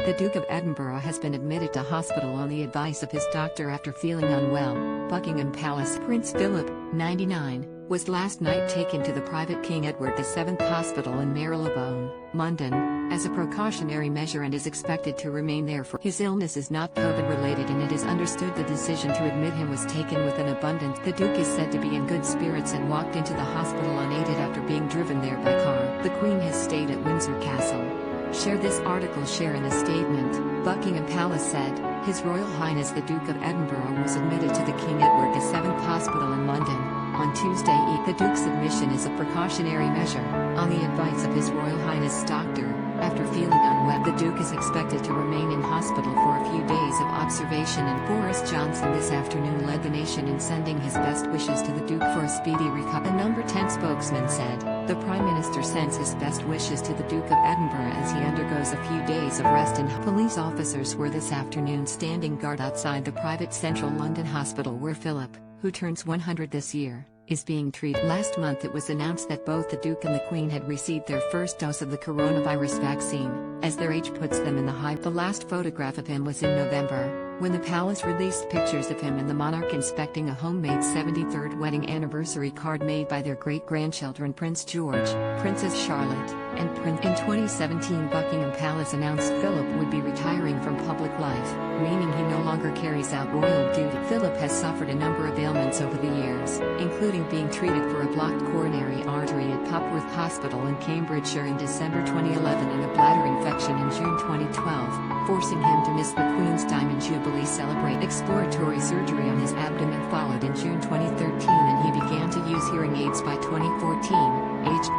The Duke of Edinburgh has been admitted to hospital on the advice of his doctor after feeling unwell. Buckingham Palace. Prince Philip, 99, was last night taken to the private King Edward VII Hospital in Marylebone, London, as a precautionary measure and is expected to remain there for. His illness is not COVID-related and it is understood the decision to admit him was taken with an abundance. The Duke is said to be in good spirits and walked into the hospital unaided after being driven there by car. The Queen has stayed at Windsor Castle. Share this article. Share in a statement, Buckingham Palace said, His Royal Highness the Duke of Edinburgh was admitted to the King Edward VII Hospital in London on Tuesday. The Duke's admission is a precautionary measure, on the advice of His Royal Highness doctor, after feeling unwell. The Duke is expected to remain in hospital for a few days of observation, and Boris Johnson this afternoon led the nation in sending his best wishes to the Duke for a speedy recovery. A number 10 spokesman said, the Prime Minister sends his best wishes to the Duke of Edinburgh as he undergoes a few days of rest. And police officers were this afternoon standing guard outside the private central London hospital where Philip, who turns 100 this year, is being treated. Last month it was announced that both the Duke and the Queen had received their first dose of the coronavirus vaccine, as their age puts them in the high. The last photograph of him was in November, when the palace released pictures of him and the monarch inspecting a homemade 73rd wedding anniversary card made by their great-grandchildren Prince George, Princess Charlotte, and Prince. In 2017 Buckingham Palace announced Philip would be retiring from public life, meaning he no longer carries out royal duty. Philip has suffered a number of ailments over the years, including being treated for a blocked coronary artery at Popworth Hospital in Cambridgeshire in December 2011 and a bladder infection in June 2012, forcing him to miss the Queen's Diamond Jubilee celebration. Exploratory surgery on his abdomen followed in June 2013 and he began to use hearing aids by 2014.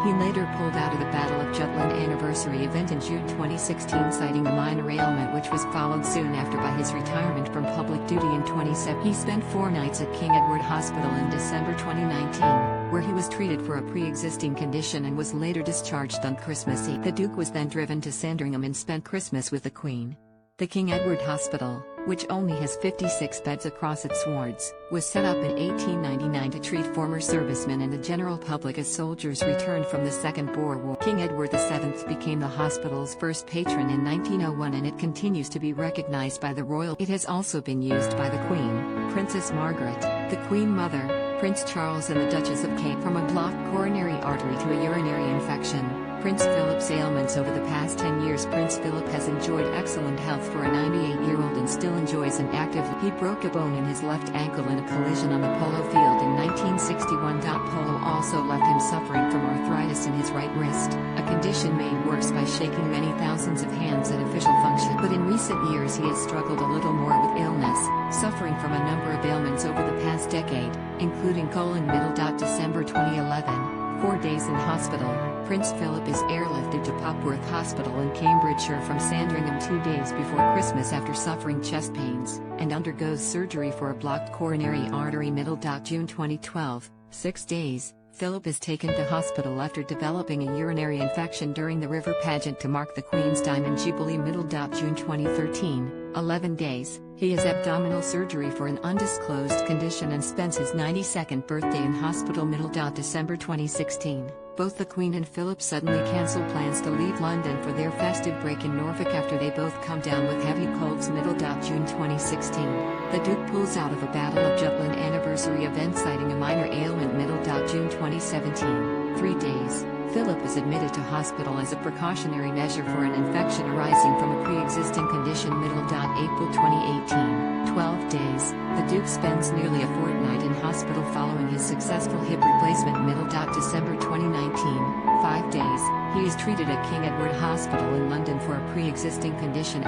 He later pulled out of the Battle of Jutland anniversary event in June 2016 citing a minor ailment which was followed soon after by his retirement from public duty in 2017. He spent 4 nights at King Edward Hospital in December 2019, where he was treated for a pre-existing condition and was later discharged on Christmas Eve. The Duke was then driven to Sandringham and spent Christmas with the Queen. The King Edward Hospital, which only has 56 beds across its wards, was set up in 1899 to treat former servicemen and the general public as soldiers returned from the Second Boer War. King Edward VII became the hospital's first patron in 1901 and it continues to be recognized by the royal. It has also been used by the Queen, Princess Margaret, the Queen Mother, Prince Charles and the Duchess of Cambridge. From a blocked coronary artery to a urinary infection, Prince Philip's ailments. Over the past 10 years Prince Philip has enjoyed excellent health for a 98-year-old and still enjoys an active. He broke a bone in his left ankle in a collision on a polo field in 1961. Polo also left him suffering from arthritis in his right wrist, a condition made worse by shaking many thousands of hands at official functions. But in recent years he has struggled a little more with illness, suffering from a number of ailments over the past decade, including colon. December 2011, 4 days in hospital. Prince Philip is airlifted to Popworth Hospital in Cambridgeshire from Sandringham 2 days before Christmas after suffering chest pains, and undergoes surgery for a blocked coronary artery. June 2012, 6 days. Philip is taken to hospital after developing a urinary infection during the river pageant to mark the Queen's Diamond Jubilee. June 2013, 11 days. He has abdominal surgery for an undisclosed condition and spends his 92nd birthday in hospital. December 2016. Both the Queen and Philip suddenly cancel plans to leave London for their festive break in Norfolk after they both come down with heavy colds. June 2016. The Duke pulls out of a Battle of Jutland anniversary event citing a minor ailment. June 2017. 3 days. Philip was admitted to hospital as a precautionary measure for an infection arising from a pre-existing condition. April 2018. 12 days. The Duke spends nearly a fortnight in hospital following his successful hip replacement. December 2019. 5 days. He is treated at King Edward Hospital in London for a pre-existing condition.